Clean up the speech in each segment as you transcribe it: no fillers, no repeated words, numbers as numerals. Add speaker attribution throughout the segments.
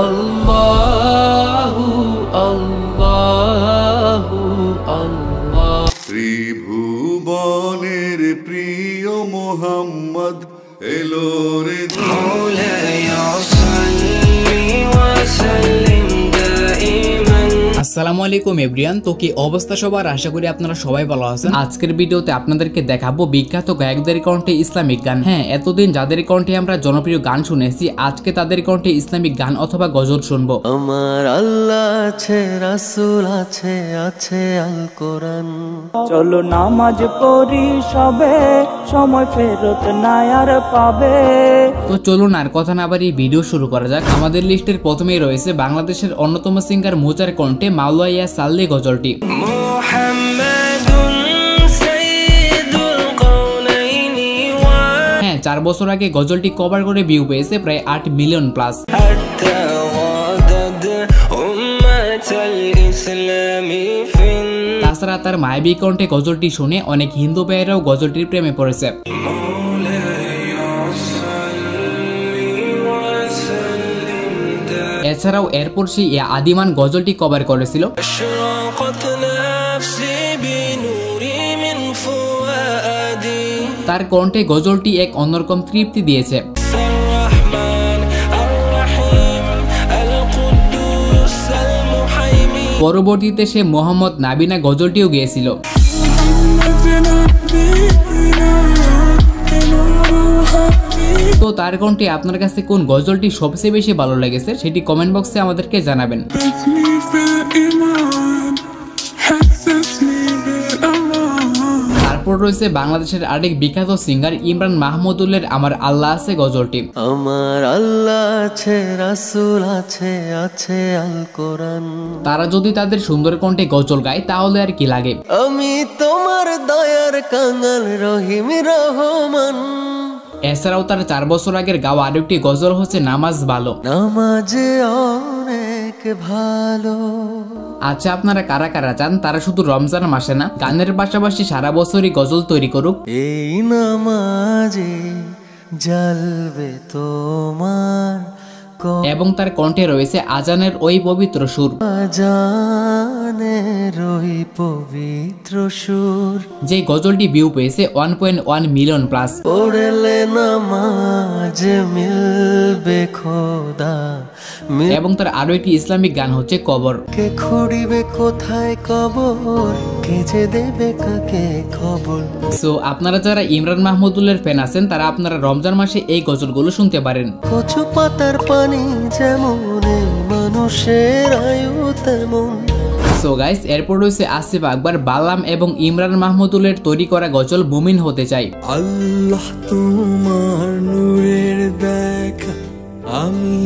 Speaker 1: আল্লাহু আল্লাহু আল্লাহ।
Speaker 2: ত্রিভুবনের প্রিয় মোহাম্মদ এলো রে
Speaker 3: আসসালামু আলাইকুম এভরিওয়ান। তো কি অবস্থা সবার, আশা করি আপনারা সবাই ভালো আছেন। আজকের ভিডিওতে আপনাদেরকে দেখাবো বিখ্যাত গায়কদের কণ্ঠে ইসলামিক গান। হ্যাঁ, এতদিন যাদের কণ্ঠে আমরা জনপ্রিয় গান শুনেছি, আজকে তাদের কণ্ঠে ইসলামিক গান অথবা গজল শুনবো।
Speaker 1: আমার আল্লাহ আছে, রাসূল আছে, আছে আল কোরআন।
Speaker 4: চলো নামাজ পড়ি সবে, সময় ফেরত না আর পাবে।
Speaker 3: তো চলুন আর কথা না বাড়িয়ে ভিডিও শুরু করা যাক। আমাদের লিস্টের প্রথমেই রয়েছে বাংলাদেশের অন্যতম সিঙ্গার মুজার কণ্ঠে মাওলা ইয়া সাল্লি গজলটি। হ্যাঁ, 4 বছর আগে গজলটি কভার করে ভিউ পেয়েছে প্রায় 8 মিলিয়ন প্লাস। তাছাড়া তার মায়াবী কণ্ঠে গজলটি শুনে অনেক হিন্দু ভাইয়েরাও গজলটির প্রেমে পড়েছে। এছাড়াও এরপর সে আদিমান গজলটি কভার করেছিল। তার কণ্ঠে গজলটি এক অন্যরকম তৃপ্তি দিয়েছে। পরবর্তীতে সে মোহাম্মদ নাবিনা গজলটিও গেয়েছিল। তো তার কণ্ঠে আপনার কাছে কোন গজলটি সবচেয়ে বেশি ভালো লেগেছে সেটি কমেন্ট বক্সে আমাদেরকে জানাবেন। তারপর রয়েছে বাংলাদেশের আরেক বিখ্যাত সিঙ্গার ইমরান মাহমুদুল্লাহর আমার আল্লাহ আছে গজলটি।
Speaker 1: আমার আল্লাহ আছে, রাসূল আছে, আছে আল কোরআন।
Speaker 3: তারা যদি তাদের সুন্দর কণ্ঠে গজল গায় তাহলে আর কি লাগে।
Speaker 1: আমি তোমার দয়ার কাঙাল, রহিম রহমান।
Speaker 3: এছাড়াও তার 4 বছর আগের গাওয়া আরেকটি গজল হচ্ছে নামাজ ভালো।
Speaker 1: নামাজে অনেক ভালো।
Speaker 3: আচ্ছা, আপনারা কারা কারা চান তারা শুধু রমজান মাসে না, গানের পাশাপাশি সারা বছরই গজল তৈরি করুক।
Speaker 1: এই নামাজে জ্বলবে তোমার
Speaker 3: এবং তার কণ্ঠে রয়েছে আজানের ওই পবিত্র সুর।
Speaker 1: আজানের ওই পবিত্র সুর,
Speaker 3: যে গজলটি ভিউ পেয়েছে 1.1 মিলিয়ন প্লাস।
Speaker 1: পড়লে নামাজ মিলবে খোদা।
Speaker 3: এবং তার আরো একটি ইসলামিক গান হচ্ছে কবর।
Speaker 1: কে খুঁড়িবে কোথায় কবর, কে যে দেবে কাকে খবর।
Speaker 3: সো আপনারা যারা ইমরান মাহমুদুল্লাহর ফ্যান আছেন তারা আপনারা রমজান মাসে এই গজলগুলো শুনতে পারেন।
Speaker 1: কচু পাতার পানি যেমন, মানুষের আয়ু তেমন।
Speaker 3: সো গাইস, এরপর রয়েছে আসিফ আকবর, বালাম এবং ইমরান মাহমুদুল্লাহর তৈরি করা গজল মুমিন হতে চাই।
Speaker 1: আল্লাহ তোমার নূরের দেখা আমি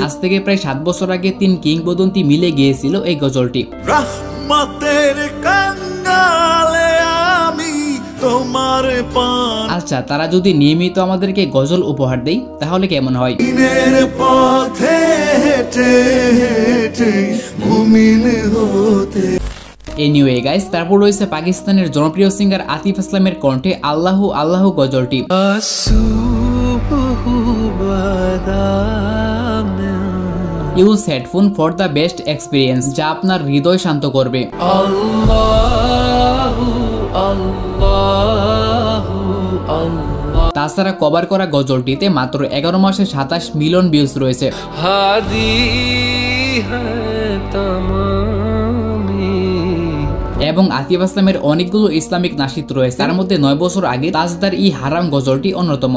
Speaker 3: আজ থেকে প্রায় 7 বছর আগে 3 কিংবদন্তি মিলে গিয়েছিল এই গজলটি।
Speaker 2: রহমতের কাঙ্গালে আমি তোমার পান।
Speaker 3: আচ্ছা, তারা যদি নিয়মিত আমাদেরকে গজল উপহার দেয় তাহলে কেমন হয়?
Speaker 2: দিনের পথে হেঁটে হেঁটে মুমিন হতে।
Speaker 3: এনিওয়ে গাইস, তারপর রয়েছে পাকিস্তানের জনপ্রিয় সিঙ্গার আতিফ আসলামের কণ্ঠে আল্লাহু আল্লাহু গজলটি। Use headphone for the best experience, যা আপনার হৃদয় শান্ত করবে। তাছাড়া কভার করা গজলটিতে মাত্র 11 মাসে 27 মিলিয়ন ভিউজ রয়েছে। এবং আতিফ আসলামের অনেকগুলো ইসলামিক নাশিদ রয়েছে, তার মধ্যে 9 বছর আগে তাজদার ই হারাম গজলটি অন্যতম।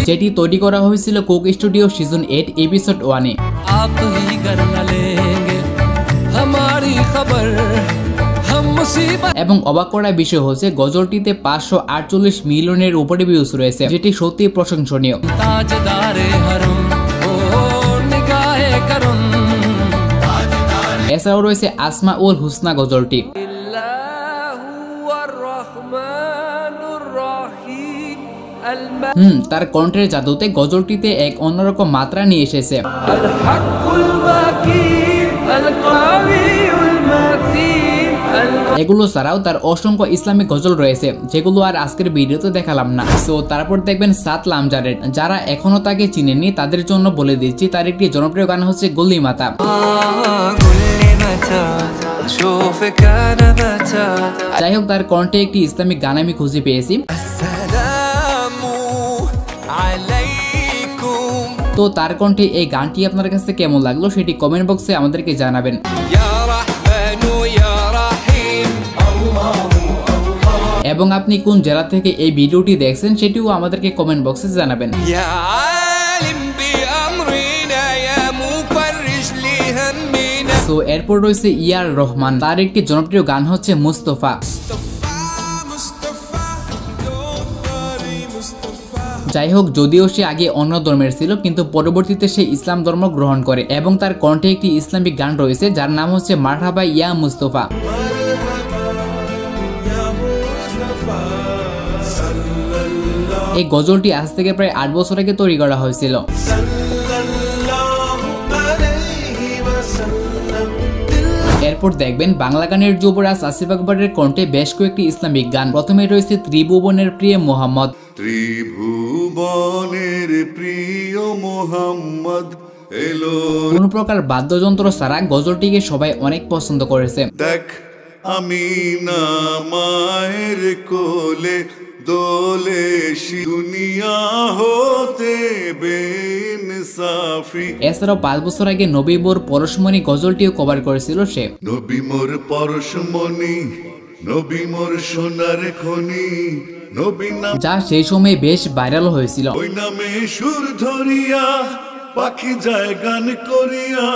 Speaker 3: যেটি তৈরি করা হয়েছিল কোক স্টুডিও সিজন 8 এপিসোড 1-এ। এবং অবাক করার বিষয় হচ্ছে গজলটিতে 548 মিলিয়নের উপরে ভিউজ রয়েছে, যেটি সত্যি প্রশংসনীয়। এছাড়াও রয়েছে আসমা উল হুসনা গজলটি। তার কণ্ঠের জাদুতে গজলটিতে এক অন্যরকম মাত্রা নিয়ে এসেছে। এগুলো ছাড়াও তার অসংখ্য ইসলামিক গজল রয়েছে যেগুলো আর আজকের ভিডিওতে দেখালাম না। সো তারপর দেখবেন সাত লামজারের। যারা এখনো তাকে চিনেননি তাদের জন্য বলে দিচ্ছি, তার একটি জনপ্রিয় গান হচ্ছে গুল্লি মাতা। যাই হোক, তার কণ্ঠে একটি ইসলামিক গান আমি খুঁজে পেয়েছি। তো তার কণ্ঠে এই গানটি আপনার কাছে কেমন লাগলো সেটি কমেন্ট বক্সে আমাদেরকে জানাবেন। এবং আপনি কোন জেলা থেকে এই ভিডিওটি দেখছেন সেটিও আমাদেরকে কমেন্ট বক্সে জানাবেন। সো এরপর রয়েছে ইয়ার রহমান। তার একটি জনপ্রিয় গান হচ্ছে মুস্তফা। যাই হোক, যদিও সে আগে অন্য ধর্মের ছিল কিন্তু পরবর্তীতে সে ইসলাম ধর্ম গ্রহণ করে এবং তার কণ্ঠে একটি ইসলামিক গান রয়েছে যার নাম হচ্ছে মারহাবা ইয়া মুস্তফা। এই গজলটি আজ থেকে প্রায় 8 বছর আগে তৈরি করা হয়েছিল। এরপর দেখবেন বাংলা গানের যুবরাজ আসিফ আকবরের কণ্ঠে বেশ কয়েকটি ইসলামিক গান। প্রথমে রয়েছে ত্রিভুবনের প্রিয় মোহাম্মদ।
Speaker 2: ত্রিভুবনের প্রিয় মোহাম্মদ এলো।
Speaker 3: কোন প্রকার বাদ্যযন্ত্র ছাড়া গজলটিকে সবাই অনেক পছন্দ করেছে।
Speaker 2: দেখ আমি না মায়ের কোলে দোলে দুনিয়া হতে বেইনসাফি।
Speaker 3: এছাড়াও 5 বছর আগে নবী মোর পরশমণি গজলটিও কভার করেছিল সে।
Speaker 2: নবী মোর পরশমণি, নবী মোর সোনার খনি, নবী নাম
Speaker 3: যা সেই সময় বেশ ভাইরাল হয়েছিল।
Speaker 2: ওই নামে সুর ধরিয়া পাখি যায় গান করিয়া,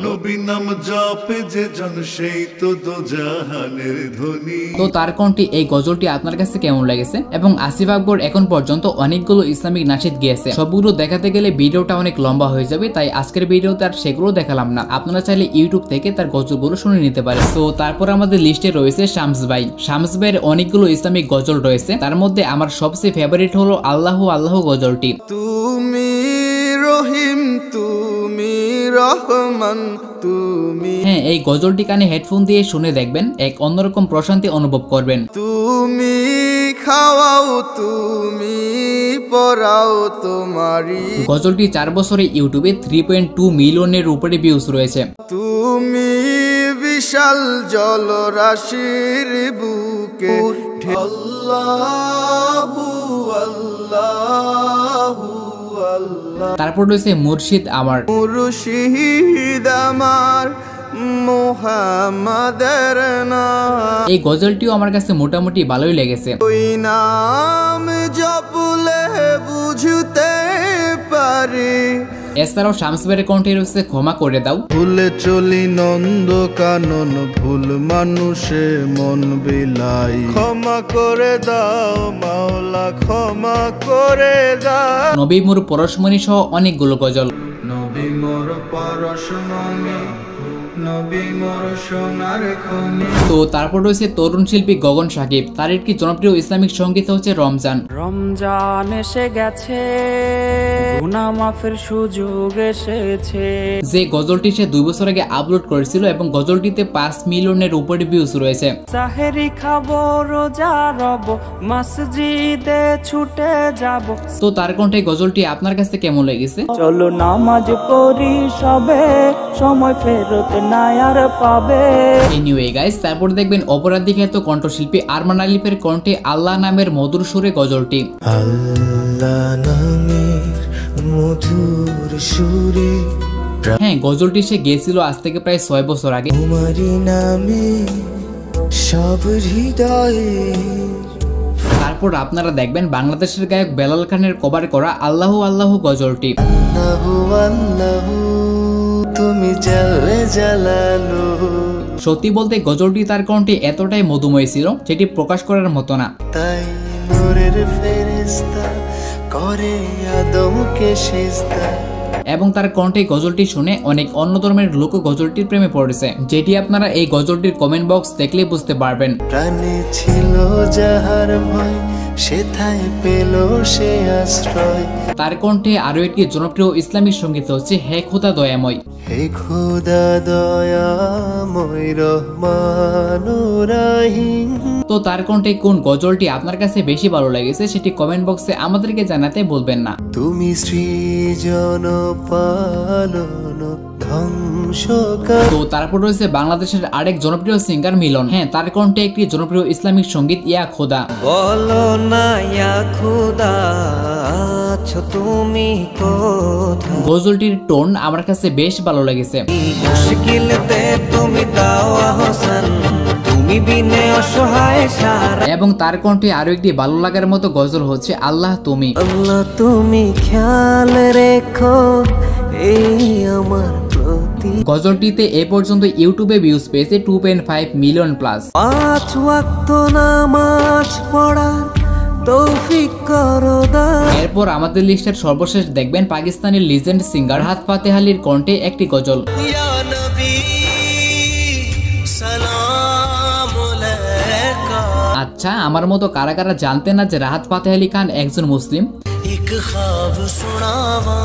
Speaker 2: নবী নাম জপে যে জন সেই তো দোজাহানের ধ্বনি।
Speaker 3: তো তার কণ্ঠে এই গজলটি আপনার কাছে কেমন লেগেছে? এবং আসিফ আকবর এখন পর্যন্ত অনেকগুলো ইসলামিক নাশিদ গেয়েছে। সবগুলো দেখাতে গেলে ভিডিওটা অনেক লম্বা হয়ে যাবে, তাই আজকের ভিডিওতে আর সেগুলো দেখালাম না। আপনারা চাইলে ইউটিউব থেকে তার গজলগুলো শুনে নিতে পারেন। তো তারপর আমাদের লিস্টে রয়েছে শামস ভাই। শামস ভাইয়ের অনেকগুলো ইসলামিক গজল রয়েছে, তার মধ্যে আমার সবচেয়ে ফেভারিট হলো আল্লাহু আল্লাহু গজলটি।
Speaker 1: তুমি রহিম, তুমি রহমান, তুমি
Speaker 3: হ্যাঁ, এই গজলটি কানে হেডফোন দিয়ে শুনে দেখবেন, এক অন্যরকম প্রশান্তি অনুভব করবেন।
Speaker 1: তুমি খাওয়াও, তুমি পড়াও, তোমারই
Speaker 3: গজলটি 4 বছরে ইউটিউবে 3.2 মিলিয়নের উপরে ভিউজ রয়েছে।
Speaker 1: তুমি বিশাল জলরাশির বুকে আল্লাহু আল্লাহু আল্লাহ।
Speaker 3: তারপর রয়েছে মুর্শিদ আমার।
Speaker 1: মুর্শিদ আমার মুহাম্মাদের নাম।
Speaker 3: এই গজলটিও আমার কাছে মোটামুটি ভালোই লেগেছে।
Speaker 1: ওই নাম জপলে বুঝতে পারি।
Speaker 3: এছাড়াও শামস ভাইয়ের কণ্ঠে রয়েছে ক্ষমা করে দাও।
Speaker 1: ভুলে চলি নন্দ কানন, ভুল মানুষে মন বিলাই, ক্ষমা করে দাও মাওলা, ক্ষমা করে দাও।
Speaker 3: নবী মোর পরশমণি সহ অনেকগুলো গজল।
Speaker 1: নবী মোর পরশমণি, নবী মোর সোনার খনি।
Speaker 3: তো তারপর রয়েছে তরুণ শিল্পী গগন সাকিব। তার একটি জনপ্রিয় ইসলামিক সঙ্গীত হচ্ছে রমজান।
Speaker 4: রমজান এসে গেছে, গুনাহ মাফের সুযোগ এসেছে।
Speaker 3: যে গজলটি সে 2 বছর আগে আপলোড করেছিল এবং গজলটিতে 5 মিলিয়নের উপরে ভিউজ রয়েছে।
Speaker 4: সাহেরি খাবো, রোজা রব, মসজিদে ছুটে যাব।
Speaker 3: তো তার কণ্ঠে গজলটি আপনার কাছে কেমন লেগেছে?
Speaker 4: চলো নামাজ পড়ি সবে, সময় ফেরত না আর পাবে।
Speaker 3: এনিওয়ে গাইস, তারপর দেখবেন অপরাধী খ্যাত কণ্ঠশিল্পী আরমান আলিফের কণ্ঠে আল্লাহ নামের মধুর সুরে গজলটি।
Speaker 1: আল্লাহ নামের মধুর সুরে।
Speaker 3: হ্যাঁ, গজলটি সে গেয়েছিল আজ থেকে প্রায় 6 বছর আগে।
Speaker 1: তোমারই নামে সব হৃদয়ে।
Speaker 3: তারপর আপনারা দেখবেন বাংলাদেশের গায়ক বেলাল খানের কভার করা আল্লাহু আল্লাহু গজলটি।
Speaker 1: আল্লাহু আল্লাহু তুমি জাল্লে জালালু।
Speaker 3: সত্যি বলতে গজলটি তার কণ্ঠে এতটাই মধুময় ছিল যেটি প্রকাশ করার মতো না।
Speaker 1: তাই নূরের ফেরেশতা করে আদমকে সিজদা।
Speaker 3: এবং তার কণ্ঠে গজলটি শুনে অনেক অন্য ধর্মের লোক গজলটির প্রেমে পড়েছে, যেটি আপনারা এই গজলটির কমেন্ট বক্স দেখলে বুঝতে পারবেন।
Speaker 1: প্রাণে ছিল যাহার ভয়, সেথায় পেল সে আশ্রয়।
Speaker 3: তার কণ্ঠে আরো একটি জনপ্রিয় ইসলামিক সঙ্গীত হচ্ছে হে খোদা দয়াময়।
Speaker 1: হে খোদা দয়াময় রহমান রাহিম।
Speaker 3: তো তার কণ্ঠে কোন গজলটি আপনার কাছে বেশি ভালো লেগেছে সেটি কমেন্ট বক্সে আমাদেরকে জানাতে ভুলবেন না।
Speaker 1: তুমি সৃজন পালন ধ্বংস।
Speaker 3: তো তারপর রয়েছে বাংলাদেশের আরেক জনপ্রিয় সিঙ্গার মিলন। হ্যাঁ, তার কণ্ঠে একটি জনপ্রিয় ইসলামিক সঙ্গীত ইয়া খোদা।
Speaker 1: বলো না ইয়া খোদা আছো তুমি কোথায়।
Speaker 3: গজলটির টোন আমার কাছে বেশ ভালো লেগেছে।
Speaker 1: মুশকিলতে তুমি দাও আহসান, তুমি বিনে অসহায় সারা।
Speaker 3: এবং তার কণ্ঠে আরো একটি ভালো লাগার মতো গজল হচ্ছে আল্লাহ তুমি।
Speaker 1: আল্লাহ তুমি খেয়াল রেখো এই আমার প্রতি।
Speaker 3: গজলটিতে এ পর্যন্ত ইউটিউবে ভিউজ পেয়েছে 2.5 মিলিয়ন প্লাস।
Speaker 1: 5 ওয়াক্ত নামাজ পড়ার তৌফিক করো দান।
Speaker 3: এরপর আমাদের লিস্টের সর্বশেষ দেখবেন পাকিস্তানের লিজেন্ড সিঙ্গার রাহাত ফাতেহ আলীর কণ্ঠে একটি গজল।
Speaker 1: ইয়া নবী সালাম আলাইকা।
Speaker 3: আচ্ছা, আমার মতো কারা কারা জানতেন না যে রাহাত ফাতেহ আলী খান একজন মুসলিম?
Speaker 1: এক খাব শোনাওয়া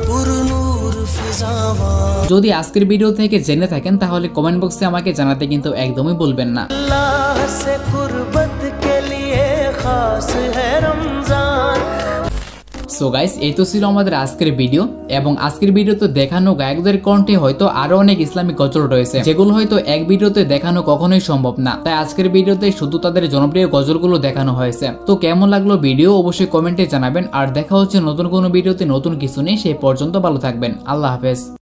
Speaker 1: পুরনূর ফিজাওয়া।
Speaker 3: যদি আজকের ভিডিও থেকে জেনে থাকেন তাহলে কমেন্ট বক্সে আমাকে জানাতে কিন্তু একদমই ভুলবেন না।
Speaker 1: আল্লাহ সে কুরবত কে লিয়ে খাস হ্যায় রমজান।
Speaker 3: সো গাইস, এই তো ছিল আমাদের আজকের ভিডিও। এবং আজকের ভিডিওতে দেখানো গায়কদের কণ্ঠে হয়তো আরো অনেক ইসলামিক গজল রয়েছে যেগুলো হয়তো এক ভিডিওতে দেখানো কখনোই সম্ভব না। তাই আজকের ভিডিওতে শুধু তাদের জনপ্রিয় গজলগুলো দেখানো হয়েছে। তো কেমন লাগলো ভিডিও অবশ্যই কমেন্টে জানাবেন। আর দেখা হচ্ছে নতুন কোনো ভিডিওতে নতুন কিছু নেই। সেই পর্যন্ত ভালো থাকবেন। আল্লাহ হাফেজ।